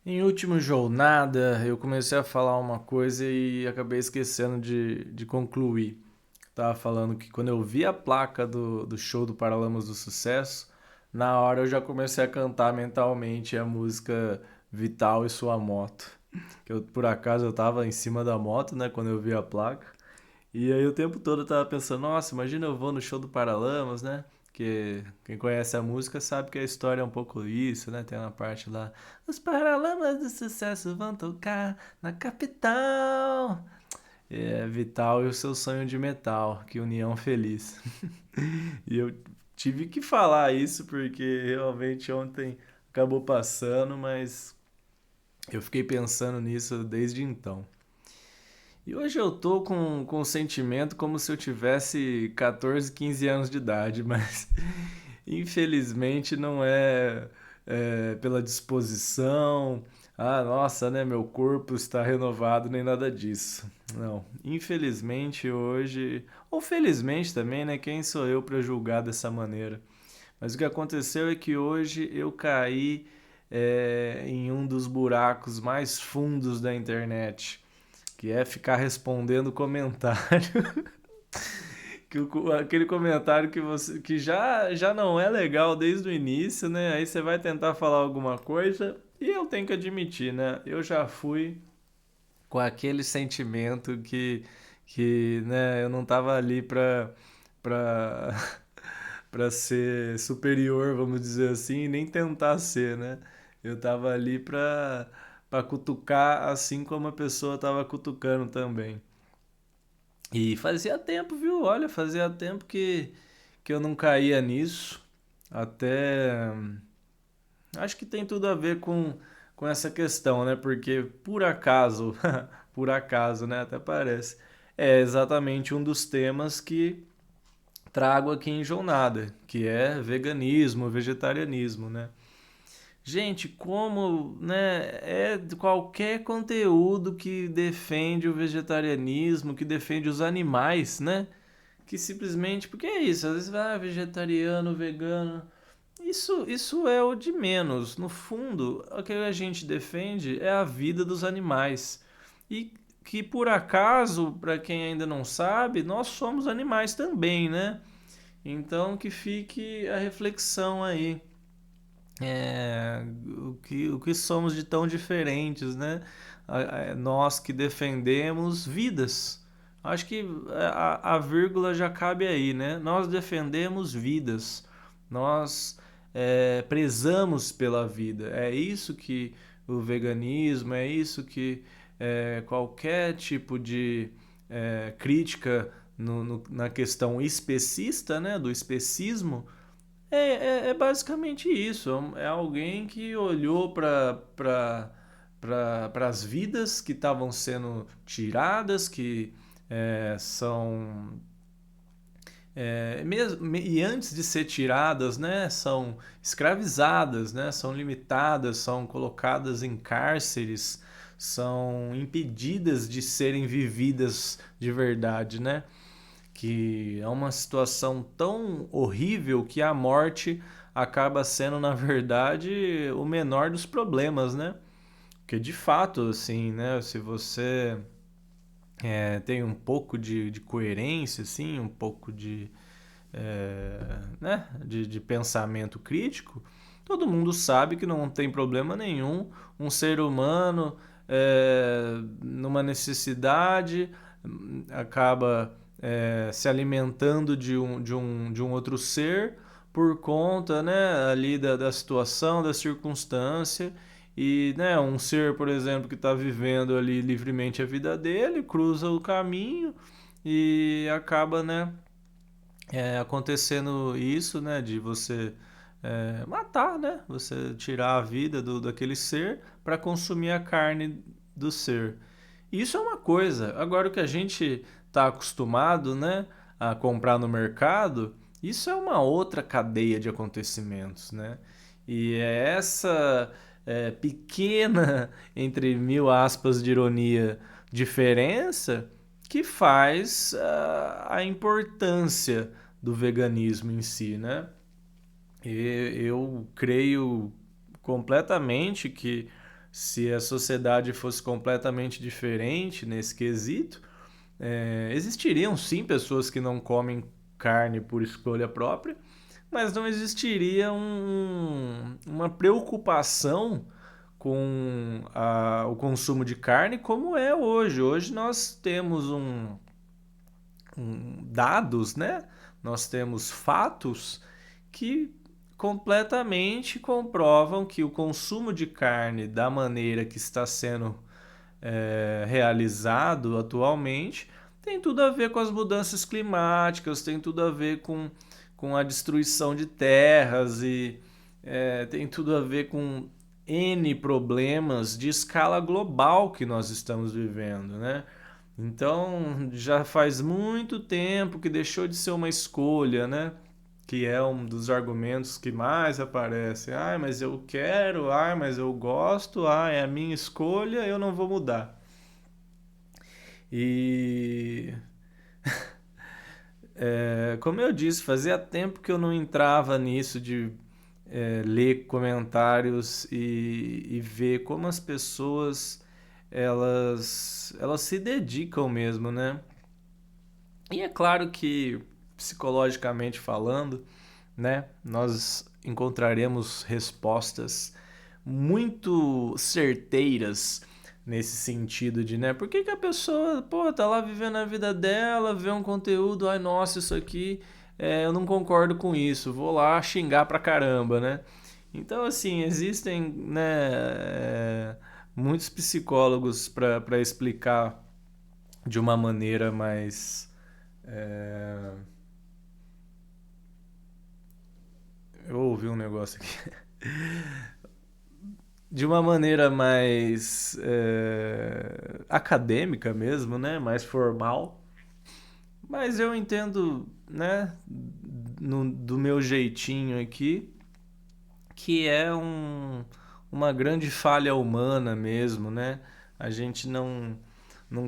Em última jornada, eu comecei a falar uma coisa e acabei esquecendo de concluir. Tava falando que quando eu vi a placa do show do Paralamas do Sucesso, na hora eu já comecei a cantar mentalmente a música Vital e Sua Moto. Que eu, por acaso eu tava em cima da moto, né, quando eu vi a placa. E aí o tempo todo eu tava pensando, nossa, imagina eu vou no show do Paralamas, né? Que quem conhece a música sabe que a história é um pouco isso, né? Tem uma parte lá, os Paralamas do Sucesso vão tocar na capital. É Vital e o seu sonho de metal, que união feliz. E eu tive que falar isso porque realmente ontem acabou passando, mas eu fiquei pensando nisso desde então. E hoje eu tô com um sentimento como se eu tivesse 14, 15 anos de idade, mas infelizmente não é pela disposição. Ah, nossa, né? Meu corpo está renovado, nem nada disso. Não. Infelizmente hoje, ou felizmente também, né? Quem sou eu para julgar dessa maneira? Mas o que aconteceu é que hoje eu caí em um dos buracos mais fundos da internet, que é ficar respondendo comentário. Aquele comentário que você que já não é legal desde o início, né? Aí você vai tentar falar alguma coisa e eu tenho que admitir, né? Eu já fui com aquele sentimento que né, eu não tava ali pra, pra ser superior, vamos dizer assim, nem tentar ser, né? Eu tava ali pra cutucar assim como a pessoa tava cutucando também. E fazia tempo, viu? Olha, fazia tempo que eu não caía nisso. Até. Acho que tem tudo a ver com essa questão, né? Porque por acaso, por acaso, né? Até parece. É exatamente um dos temas que trago aqui em Jornada, que é veganismo, vegetarianismo, né? Gente, como, né, é qualquer conteúdo que defende o vegetarianismo, que defende os animais, né? Que simplesmente, porque é isso, às vezes vai, vegetariano, vegano, isso é o de menos. No fundo, o que a gente defende é a vida dos animais. E que por acaso, para quem ainda não sabe, nós somos animais também, né? Então que fique a reflexão aí. O que somos de tão diferentes, né? Nós que defendemos vidas. Acho que a vírgula já cabe aí, né? Nós defendemos vidas. Nós prezamos pela vida. É isso que o veganismo, é isso que qualquer tipo de crítica na questão especista, né? Do especismo é basicamente isso. É alguém que olhou para as vidas que estavam sendo tiradas, que são. E antes de ser tiradas, né, são escravizadas, né, são limitadas, são colocadas em cárceres, são impedidas de serem vividas de verdade, né? Que é uma situação tão horrível que a morte acaba sendo, na verdade, o menor dos problemas, né? Porque de fato, assim, né? Se você tem um pouco de coerência, assim, um pouco de pensamento crítico, todo mundo sabe que não tem problema nenhum um ser humano numa necessidade acaba se alimentando de um outro ser por conta, né, ali da situação, da circunstância. E, né, um ser, por exemplo, que está vivendo ali livremente a vida dele, cruza o caminho e acaba, né, acontecendo isso, né, de você matar, né, você tirar a vida daquele ser para consumir a carne do ser. Isso é uma coisa. Agora o que a gente está acostumado, né, a comprar no mercado, isso é uma outra cadeia de acontecimentos, né? E é essa pequena, entre mil aspas de ironia, diferença que faz a importância do veganismo em si, né? E eu creio completamente que se a sociedade fosse completamente diferente nesse quesito, existiriam sim pessoas que não comem carne por escolha própria, mas não existiria uma preocupação com o consumo de carne como é hoje. Hoje nós temos dados, né? Nós temos fatos que completamente comprovam que o consumo de carne da maneira que está sendo realizado atualmente tem tudo a ver com as mudanças climáticas, tem tudo a ver com a destruição de terras e tem tudo a ver com N problemas de escala global que nós estamos vivendo, né? Então, já faz muito tempo que deixou de ser uma escolha, né? Que é um dos argumentos que mais aparece. Ah, mas eu quero, ah, mas eu gosto, ah, é a minha escolha, eu não vou mudar. E como eu disse, fazia tempo que eu não entrava nisso de ler comentários e ver como as pessoas elas se dedicam mesmo, né? E é claro que psicologicamente falando, né, nós encontraremos respostas muito certeiras nesse sentido de, né, por que que a pessoa, pô, tá lá vivendo a vida dela, vê um conteúdo, ai, nossa, isso aqui, eu não concordo com isso, vou lá xingar pra caramba, né? Então, assim, existem, né, muitos psicólogos para explicar de uma maneira mais. é, Eu ouvi um negócio aqui. De uma maneira mais acadêmica mesmo, né? Mais formal. Mas eu entendo, né? Do meu jeitinho aqui, que é uma grande falha humana mesmo, né? A gente não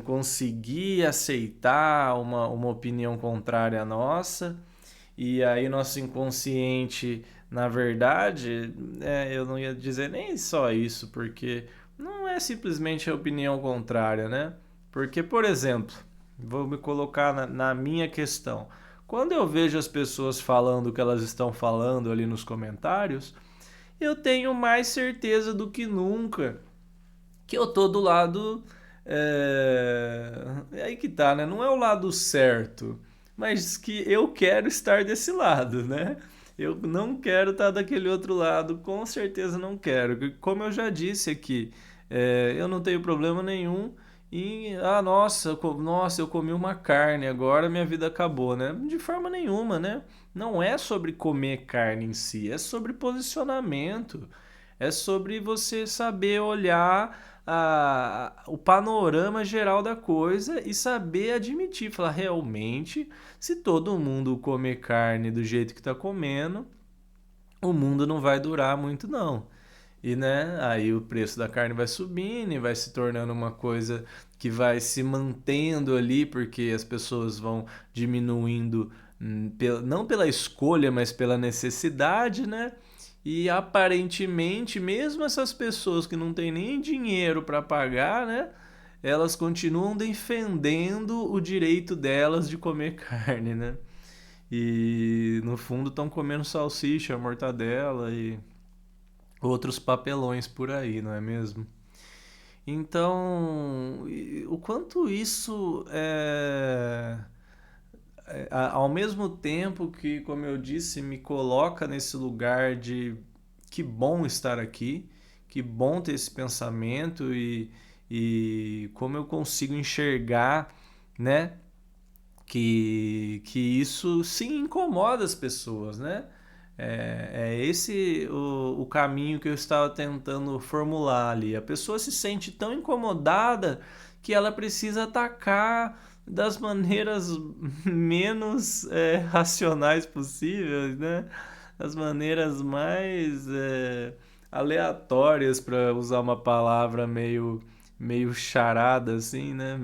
conseguir aceitar uma opinião contrária à nossa, e aí nosso inconsciente, na verdade, eu não ia dizer nem só isso, porque não é simplesmente a opinião contrária, né? Porque, por exemplo, vou me colocar na minha questão. Quando eu vejo as pessoas falando o que elas estão falando ali nos comentários, eu tenho mais certeza do que nunca que eu tô do lado. É aí que tá, né? Não é o lado certo, mas que eu quero estar desse lado, né? Eu não quero estar daquele outro lado, com certeza não quero. Como eu já disse aqui, eu não tenho problema nenhum em. Ah, nossa, nossa, eu comi uma carne, agora minha vida acabou, né? De forma nenhuma, né? Não é sobre comer carne em si, é sobre posicionamento. É sobre você saber olhar o panorama geral da coisa e saber admitir, falar realmente, se todo mundo comer carne do jeito que está comendo, o mundo não vai durar muito não. E né, aí o preço da carne vai subindo e vai se tornando uma coisa que vai se mantendo ali, porque as pessoas vão diminuindo, não pela escolha, mas pela necessidade, né? E aparentemente, mesmo essas pessoas que não têm nem dinheiro para pagar, né? Elas continuam defendendo o direito delas de comer carne, né? E no fundo estão comendo salsicha, mortadela e outros papelões por aí, não é mesmo? Então, o quanto isso ao mesmo tempo que, como eu disse, me coloca nesse lugar de que bom estar aqui, que bom ter esse pensamento e como eu consigo enxergar, né, que isso sim incomoda as pessoas, né? É esse o caminho que eu estava tentando formular ali. A pessoa se sente tão incomodada que ela precisa atacar das maneiras menos racionais possíveis, né? Das maneiras mais aleatórias, para usar uma palavra meio charada, assim, né?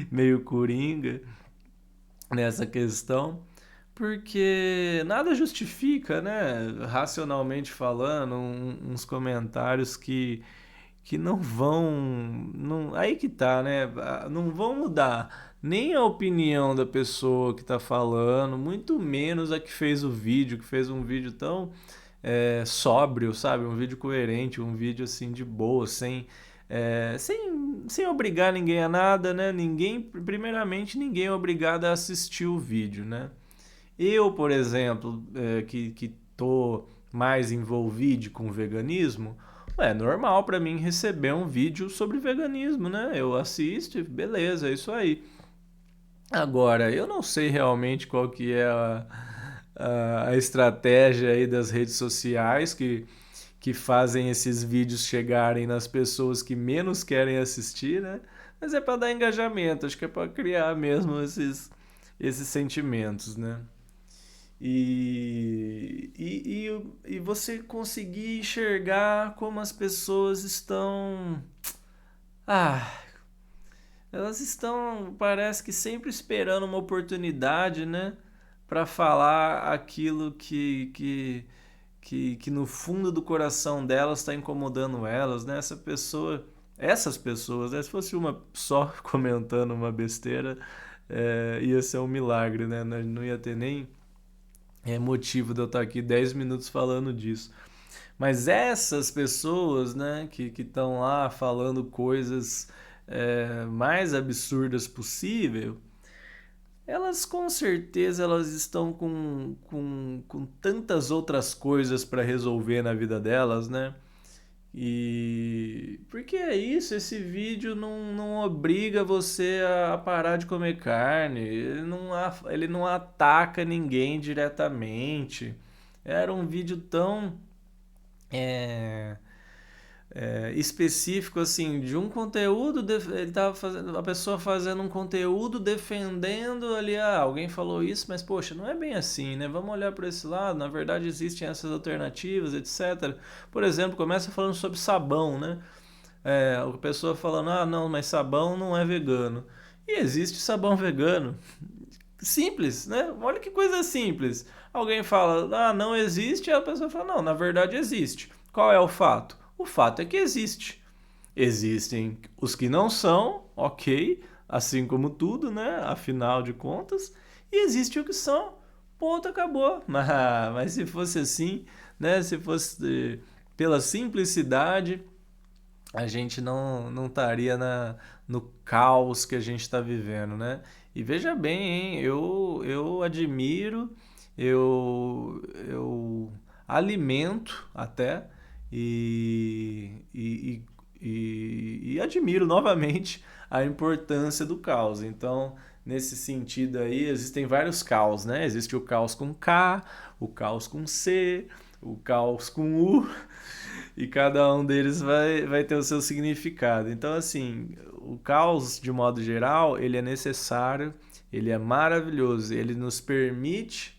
Meio coringa nessa questão, porque nada justifica, né, racionalmente falando, uns comentários que não vão, não, aí que tá, né? Não vão mudar nem a opinião da pessoa que tá falando, muito menos a que fez o vídeo, que fez um vídeo tão sóbrio, sabe? Um vídeo coerente, um vídeo assim de boa, sem obrigar ninguém a nada, né? Primeiramente, ninguém é obrigado a assistir o vídeo, né? Eu, por exemplo, que tô mais envolvido com o veganismo, é normal para mim receber um vídeo sobre veganismo, né? Eu assisto, beleza, é isso aí. Agora, eu não sei realmente qual que é a estratégia aí das redes sociais que fazem esses vídeos chegarem nas pessoas que menos querem assistir, né? Mas é para dar engajamento, acho que é para criar mesmo esses sentimentos, né? E você conseguir enxergar como as pessoas estão. Ah, elas estão, parece que sempre esperando uma oportunidade, né? Para falar aquilo que no fundo do coração delas está incomodando elas, né? Essas pessoas, né? Se fosse uma só comentando uma besteira, ia ser um milagre, né? Não ia ter nem motivo de eu estar aqui 10 minutos falando disso. Mas essas pessoas, né, que estão lá falando coisas mais absurdas possível, elas com certeza elas estão com tantas outras coisas para resolver na vida delas, né? E porque é isso, esse vídeo não obriga você a parar de comer carne, ele não ataca ninguém diretamente. Era um vídeo tão é, específico assim de um conteúdo, ele tava fazendo a pessoa fazendo um conteúdo defendendo ali, alguém falou isso, mas poxa, não é bem assim, né? Vamos olhar por esse lado, na verdade existem essas alternativas, etc. Por exemplo, começa falando sobre sabão, né? A pessoa falando, não, mas sabão não é vegano. E existe sabão vegano. Simples, né? Olha que coisa simples. Alguém fala, não existe, e a pessoa fala, não, na verdade existe. Qual é o fato? O fato é que existe. Existem os que não são, ok, assim como tudo, né? Afinal de contas, e existe os que são. Ponto, acabou. Mas se fosse assim, né? Se fosse pela simplicidade, a gente não estaria no caos que a gente está vivendo, né? E veja bem, hein? Eu admiro, eu alimento até e admiro novamente a importância do caos. Então, nesse sentido aí, existem vários caos, né? Existe o caos com K, o caos com C, o caos com U, e cada um deles vai ter o seu significado. Então, assim, o caos, de modo geral, ele é necessário, ele é maravilhoso, ele nos permite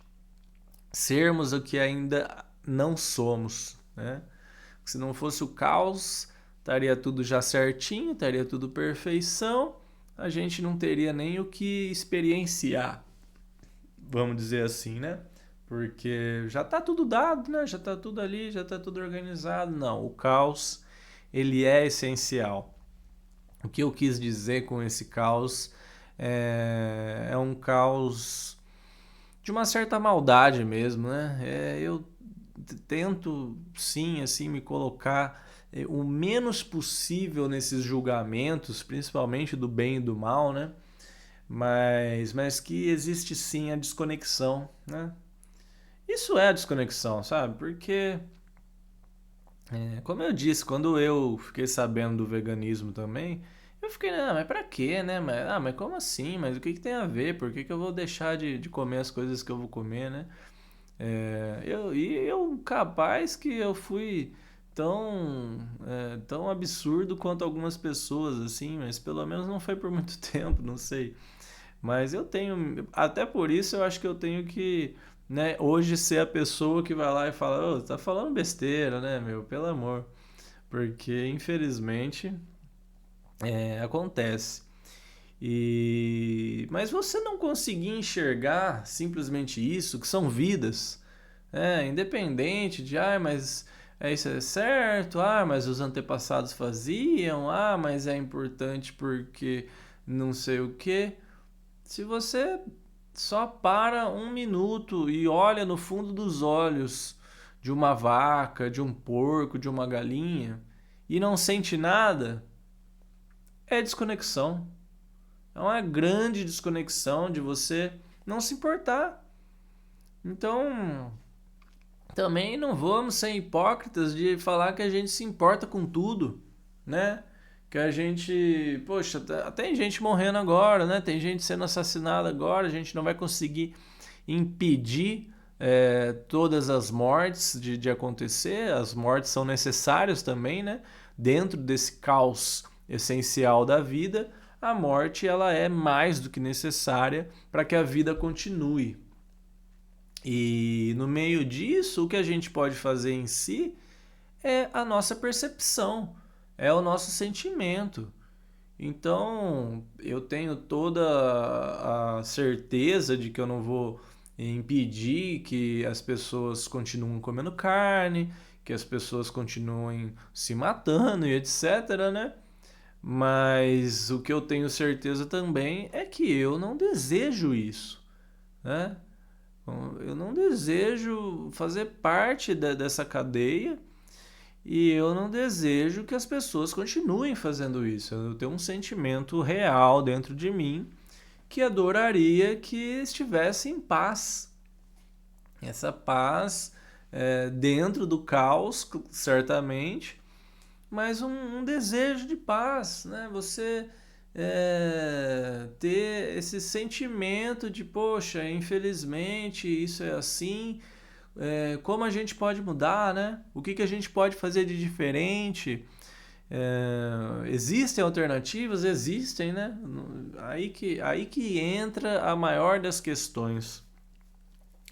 sermos o que ainda não somos, né? Se não fosse o caos, estaria tudo já certinho, estaria tudo perfeição, a gente não teria nem o que experienciar, vamos dizer assim, né? Porque já está tudo dado, né? Já está tudo ali, já está tudo organizado. Não, o caos, ele é essencial. O que eu quis dizer com esse caos é um caos de uma certa maldade mesmo, né? Eu tento, sim, assim, me colocar o menos possível nesses julgamentos, principalmente do bem e do mal, né? Mas que existe sim a desconexão, né? Isso é a desconexão, sabe? Porque, como eu disse, quando eu fiquei sabendo do veganismo também, eu fiquei, mas pra quê, né? Mas como assim? Mas o que tem a ver? Por que eu vou deixar de comer as coisas que eu vou comer, né? Eu capaz que eu fui tão absurdo quanto algumas pessoas, assim, mas pelo menos não foi por muito tempo, não sei. Mas eu tenho, até por isso eu acho que eu tenho que, né, hoje ser a pessoa que vai lá e fala, ô, tá falando besteira, né, meu, pelo amor. Porque, infelizmente, acontece. Mas você não conseguir enxergar simplesmente isso, que são vidas, independente de, mas isso é certo, mas os antepassados faziam, mas é importante porque não sei o quê. Se você só para um minuto e olha no fundo dos olhos de uma vaca, de um porco, de uma galinha e não sente nada, é desconexão. É uma grande desconexão de você não se importar. Então, também não vamos ser hipócritas de falar que a gente se importa com tudo, né? Que a gente, poxa, tem gente morrendo agora, né? Tem gente sendo assassinada agora, a gente não vai conseguir impedir todas as mortes de acontecer. As mortes são necessárias também, né? Dentro desse caos essencial da vida, a morte ela é mais do que necessária para que a vida continue. E no meio disso, o que a gente pode fazer em si é a nossa percepção, é o nosso sentimento. Então, eu tenho toda a certeza de que eu não vou impedir que as pessoas continuem comendo carne, que as pessoas continuem se matando e etc, né? Mas o que eu tenho certeza também é que eu não desejo isso, né? Eu não desejo fazer parte dessa cadeia e eu não desejo que as pessoas continuem fazendo isso. Eu tenho um sentimento real dentro de mim que adoraria que estivesse em paz. Essa paz dentro do caos, certamente, mas um desejo de paz, né? Você ter esse sentimento de, poxa, infelizmente isso é assim, como a gente pode mudar, né? O que a gente pode fazer de diferente? Existem alternativas? Existem, né? Aí que entra a maior das questões.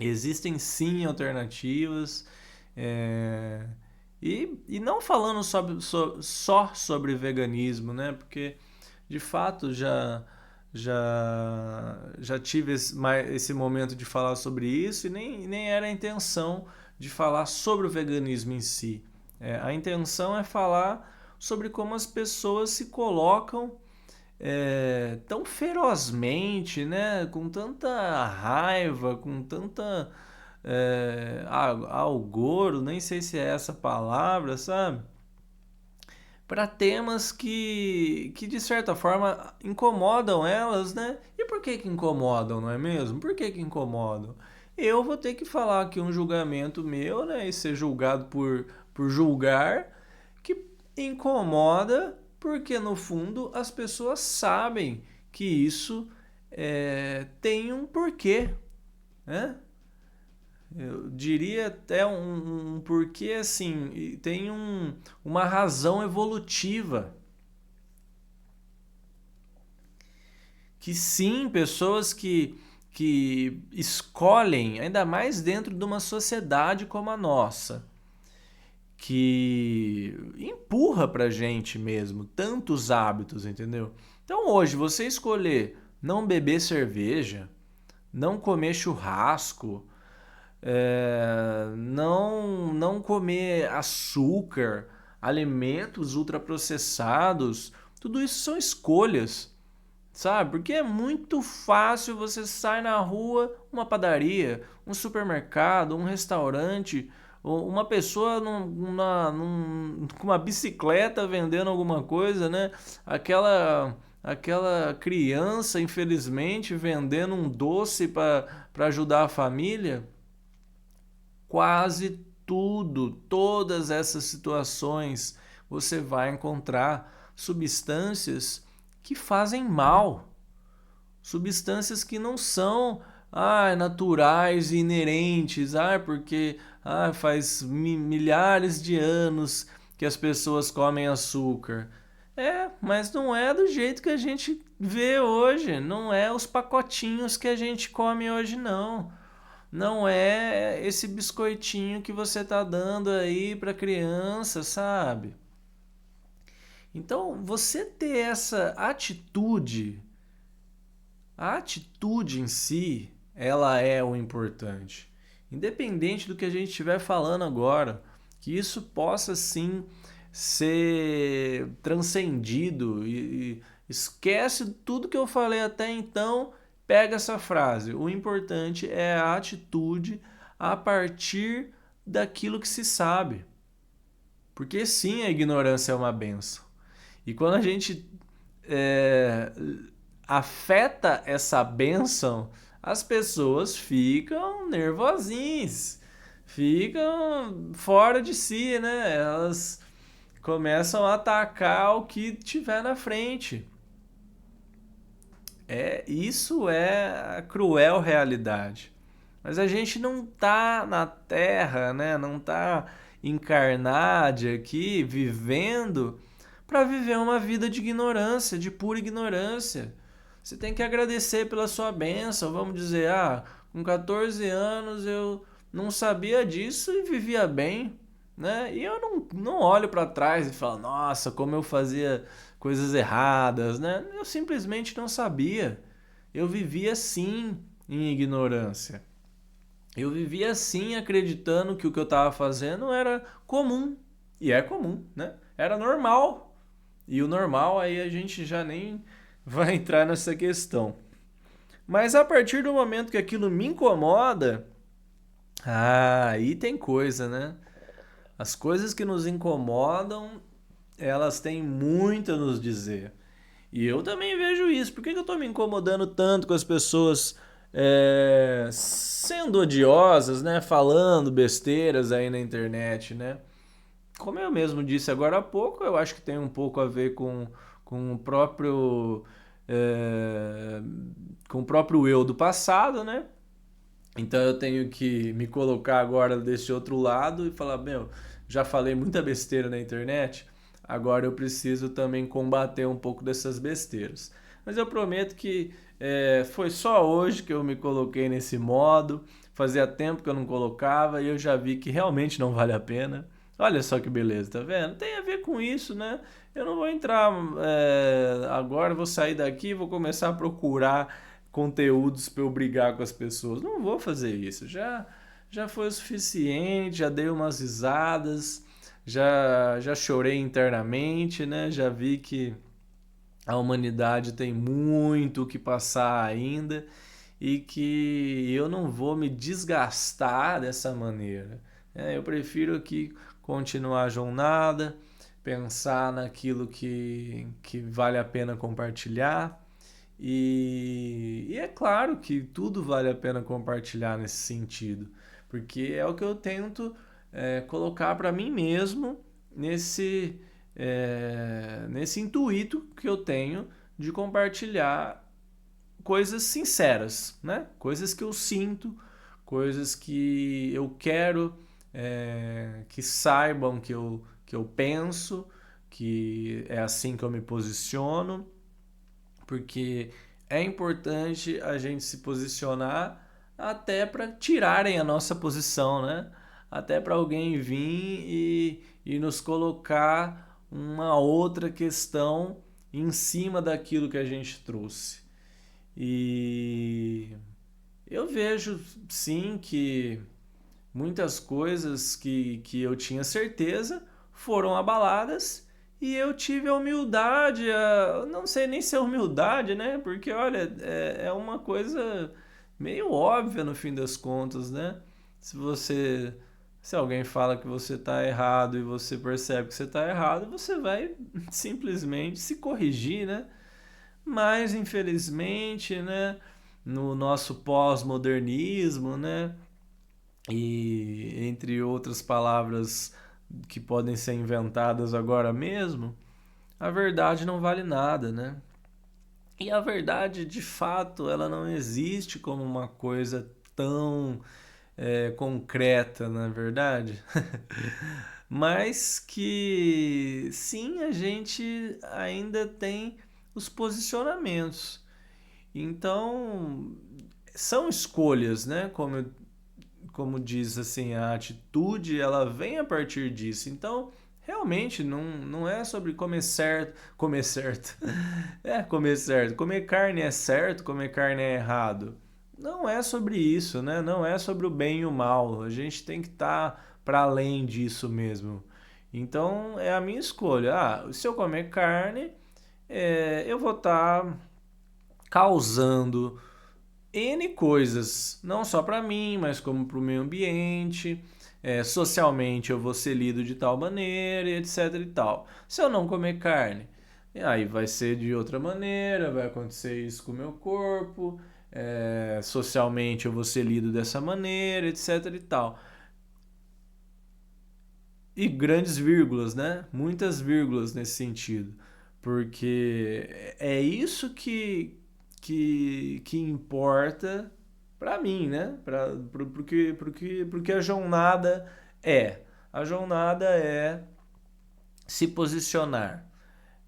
Existem sim alternativas. é, e não falando só sobre veganismo, né? Porque de fato já tive esse momento de falar sobre isso e nem era a intenção de falar sobre o veganismo em si. A intenção é falar sobre como as pessoas se colocam tão ferozmente, né? Com tanta raiva, com tanta algoro, nem sei se é essa palavra, sabe? Para temas que de certa forma incomodam elas, né? E por que incomodam, não é mesmo? Por que incomodam? Eu vou ter que falar aqui um julgamento meu, né? E ser julgado por julgar, que incomoda, porque no fundo as pessoas sabem que isso tem um porquê, né? Eu diria até um porquê assim, tem uma razão evolutiva. Que sim, pessoas que escolhem, ainda mais dentro de uma sociedade como a nossa, que empurra pra gente mesmo tantos hábitos, entendeu? Então hoje você escolher não beber cerveja, não comer churrasco, não comer açúcar, alimentos ultraprocessados, tudo isso são escolhas, sabe? Porque é muito fácil você sair na rua, uma padaria, um supermercado, um restaurante, ou uma pessoa com uma bicicleta vendendo alguma coisa, né? Aquela criança, infelizmente, vendendo um doce para ajudar a família. Quase tudo, todas essas situações, você vai encontrar substâncias que fazem mal, substâncias que não são naturais e inerentes, porque faz milhares de anos que as pessoas comem açúcar. Mas não é do jeito que a gente vê hoje, não é os pacotinhos que a gente come hoje, não. Não é esse biscoitinho que você tá dando aí para criança, sabe? Então, você ter essa atitude, a atitude em si, ela é o importante. Independente do que a gente estiver falando agora, que isso possa sim ser transcendido e esquece tudo que eu falei até então, pega essa frase. O importante é a atitude a partir daquilo que se sabe. Porque sim, a ignorância é uma benção. E quando a gente é, afeta essa benção, as pessoas ficam nervosinhas, ficam fora de si, né? Elas começam a atacar o que tiver na frente. Isso é a cruel realidade. Mas a gente não tá na Terra, né? Não tá encarnado aqui, vivendo para viver uma vida de ignorância, de pura ignorância. Você tem que agradecer pela sua bênção. Vamos dizer, com 14 anos eu não sabia disso e vivia bem, né? E eu não olho para trás e falo, nossa, como eu fazia coisas erradas, né? Eu simplesmente não sabia. Eu vivia assim em ignorância. Eu vivia assim acreditando que o que eu estava fazendo era comum. E é comum, né? Era normal. E o normal aí a gente já nem vai entrar nessa questão. Mas a partir do momento que aquilo me incomoda, aí tem coisa, né? As coisas que nos incomodam, elas têm muito a nos dizer. E eu também vejo isso. Por que eu estou me incomodando tanto com as pessoas sendo odiosas, né? Falando besteiras aí na internet, né? Como eu mesmo disse agora há pouco, eu acho que tem um pouco a ver com o próprio é, com o próprio eu do passado, né? Então eu tenho que me colocar agora desse outro lado e falar, meu, já falei muita besteira na internet, agora eu preciso também combater um pouco dessas besteiras. Mas eu prometo que foi só hoje que eu me coloquei nesse modo, fazia tempo que eu não colocava e eu já vi que realmente não vale a pena. Olha só que beleza, tá vendo? Tem a ver com isso, né? Eu não vou entrar agora, vou sair daqui, vou começar a procurar conteúdos para eu brigar com as pessoas. Não vou fazer isso. Já foi o suficiente, já dei umas risadas, já chorei internamente, né? Já vi que a humanidade tem muito o que passar ainda e que eu não vou me desgastar dessa maneira. Eu prefiro aqui continuar a jornada, pensar naquilo que vale a pena compartilhar. E é claro que tudo vale a pena compartilhar nesse sentido, porque é o que eu tento colocar para mim mesmo nesse intuito que eu tenho de compartilhar coisas sinceras, né? Coisas que eu sinto, coisas que eu quero que saibam que eu penso, que é assim que eu me posiciono, porque é importante a gente se posicionar até para tirarem a nossa posição, né? Até para alguém vir e nos colocar uma outra questão em cima daquilo que a gente trouxe. E eu vejo sim que muitas coisas que eu tinha certeza foram abaladas e eu tive a humildade, não sei nem se é humildade, né? Porque olha, é uma coisa meio óbvia no fim das contas, né? Se alguém fala que você está errado e você percebe que você está errado, você vai simplesmente se corrigir, né? Mas infelizmente, né, no nosso pós-modernismo, né, e entre outras palavras que podem ser inventadas agora mesmo, a verdade não vale nada, né? E a verdade, de fato, ela não existe como uma coisa tão concreta, na verdade. Mas que sim, a gente ainda tem os posicionamentos. Então, são escolhas, né? Como diz assim, a atitude, ela vem a partir disso. Então, realmente, não é sobre comer certo, comer certo. Comer certo. Comer carne é certo, comer carne é errado. Não é sobre isso, né? Não é sobre o bem e o mal. A gente tem que estar para além disso mesmo. Então é a minha escolha. Ah, se eu comer carne, eu vou estar causando N coisas, não só para mim, mas como para o meio ambiente. Socialmente eu vou ser lido de tal maneira, e etc e tal. Se eu não comer carne, aí vai ser de outra maneira, vai acontecer isso com o meu corpo. Socialmente eu vou ser lido dessa maneira, etc e tal. E grandes vírgulas, né? Muitas vírgulas nesse sentido. Porque é isso que importa para mim, né? Porque a jornada é. A jornada é se posicionar,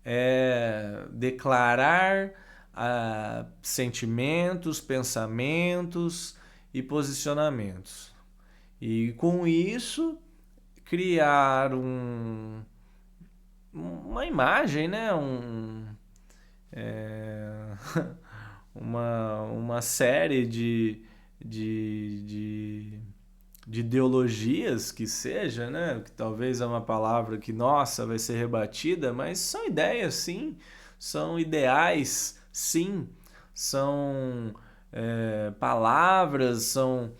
é declarar sentimentos, pensamentos e posicionamentos. E com isso criar uma imagem, né? É, uma série de, de, de ideologias que seja, né? Que talvez é uma palavra que, nossa, vai ser rebatida, mas são ideias, sim. São ideais, sim. São palavras, são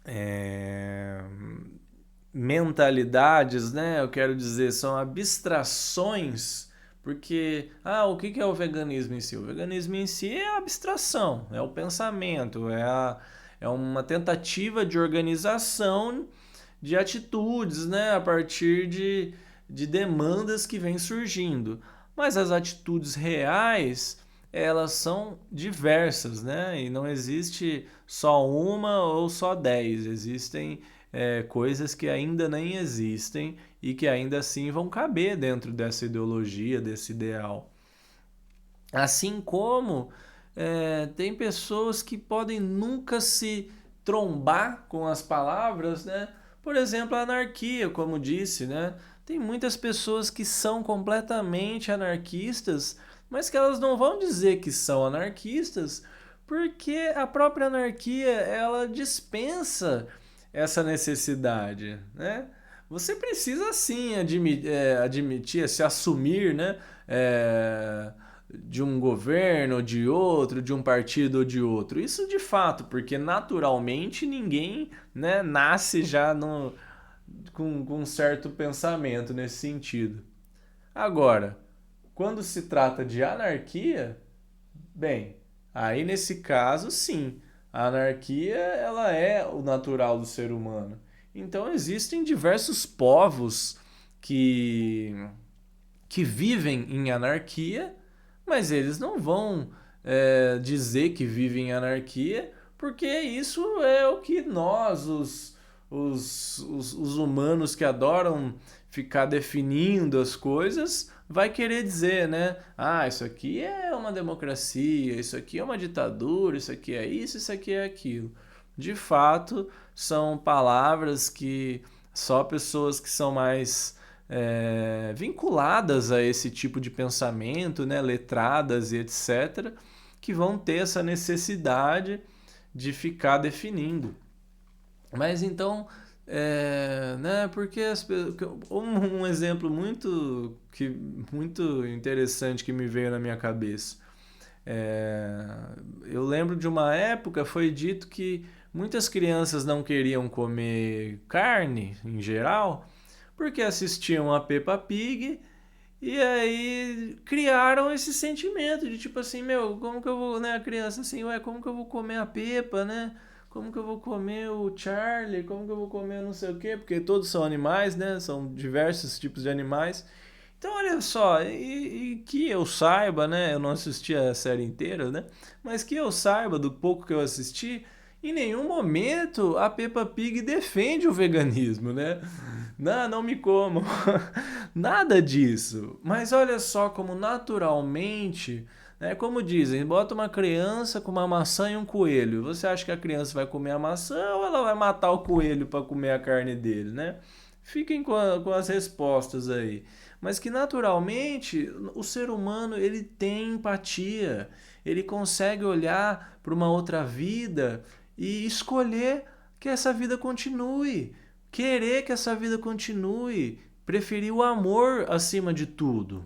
é, mentalidades, né? Eu quero dizer, são abstrações, porque o que é o veganismo em si? O veganismo em si é a abstração, é o pensamento, é uma tentativa de organização de atitudes, né? A partir de demandas que vêm surgindo. Mas as atitudes reais, elas são diversas, né? E não existe só uma ou só 10. Existem coisas que ainda nem existem e que ainda assim vão caber dentro dessa ideologia, desse ideal. Assim como tem pessoas que podem nunca se trombar com as palavras, né? Por exemplo, a anarquia, como disse, né? Tem muitas pessoas que são completamente anarquistas, mas que elas não vão dizer que são anarquistas, porque a própria anarquia, ela dispensa essa necessidade, né? Você precisa sim admitir, se assumir, né? De um governo, de outro, de um partido ou de outro. Isso de fato, porque naturalmente ninguém, né, nasce já com um certo pensamento nesse sentido. Agora, quando se trata de anarquia, bem, aí nesse caso sim, a anarquia ela é o natural do ser humano. Então existem diversos povos que, que vivem em anarquia, mas eles não vão dizer que vivem em anarquia, porque isso é o que nós, os humanos que adoram ficar definindo as coisas, vai querer dizer, né? Ah, isso aqui é uma democracia, isso aqui é uma ditadura, isso aqui é isso aqui é aquilo. De fato, são palavras que só pessoas que são mais vinculadas a esse tipo de pensamento, né, letradas e etc., que vão ter essa necessidade de ficar definindo. Mas então, né, porque um exemplo muito interessante que me veio na minha cabeça. É, eu lembro de uma época, foi dito que muitas crianças não queriam comer carne em geral, porque assistiam a Peppa Pig e aí criaram esse sentimento de tipo assim, meu, como que eu vou, né, a criança assim, ué, como que eu vou comer a Peppa, né? Como que eu vou comer o Charlie? Como que eu vou comer não sei o quê? Porque todos são animais, né? São diversos tipos de animais. Então, olha só, e que eu saiba, né? Eu não assisti a série inteira, né? Mas que eu saiba, do pouco que eu assisti, em nenhum momento a Peppa Pig defende o veganismo, né? Não, não me como. Nada disso. Mas olha só como naturalmente, né? Como dizem, bota uma criança com uma maçã e um coelho. Você acha que a criança vai comer a maçã ou ela vai matar o coelho para comer a carne dele, né? Fiquem com as respostas aí. Mas que naturalmente o ser humano ele tem empatia, ele consegue olhar para uma outra vida e escolher que essa vida continue, querer que essa vida continue, preferir o amor acima de tudo.